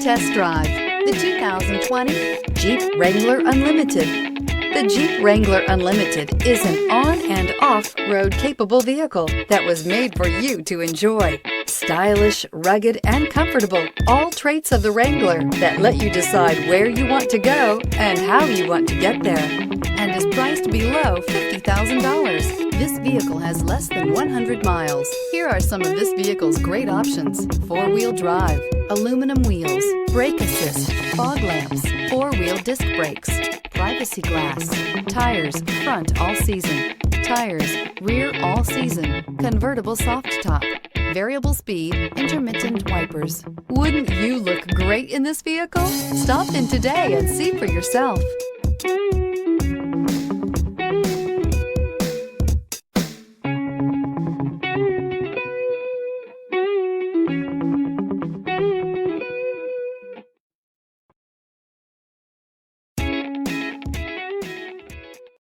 test drive the 2020 Jeep Wrangler Unlimited. The Jeep Wrangler Unlimited is an on- and off-road capable vehicle that was made for you to enjoy. Stylish, rugged, and comfortable, all traits of the Wrangler that let you decide where you want to go and how you want to get there, and is priced below $50,000. This vehicle has less than 100 miles. Here are some of this vehicle's great options: four-wheel drive, aluminum wheels, brake assist, fog lamps, four-wheel disc brakes, privacy glass, tires front all season, tires rear all season, convertible soft top, variable speed, intermittent wipers. Wouldn't you look great in this vehicle? Stop in today and see for yourself.